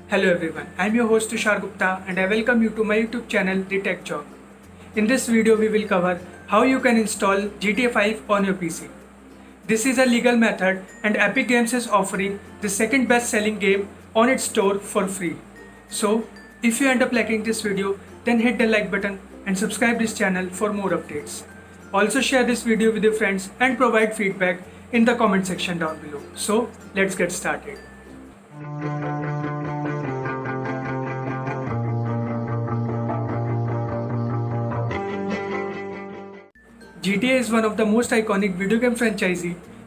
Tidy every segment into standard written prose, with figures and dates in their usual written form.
Hello everyone, I am your host Tushar Gupta and I welcome you to my YouTube channel The Tech Job. In this video we will cover how you can install GTA 5 on your PC. This is a legal method and Epic Games is offering the second best selling game on its store for free. So if you end up liking this video, then hit the like button and subscribe this channel for more updates. Also share this video with your friends and provide feedback in the comment section down below. So let's get started. GTA is one of the most iconic video game franchise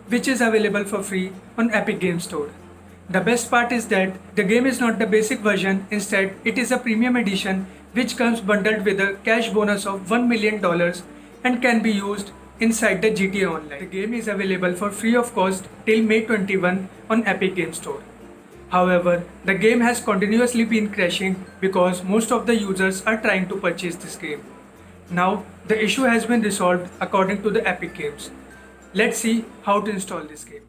which is available for free on Epic Games Store. The best part is that the game is not the basic version, instead it is a premium edition which comes bundled with a cash bonus of $1 million and can be used inside the GTA Online. The game is available for free of cost till May 21 on Epic Games Store. However, the game has continuously been crashing because most of the users are trying to purchase this game. Now, the issue has been resolved according to the Epic Games. Let's see how to install this game.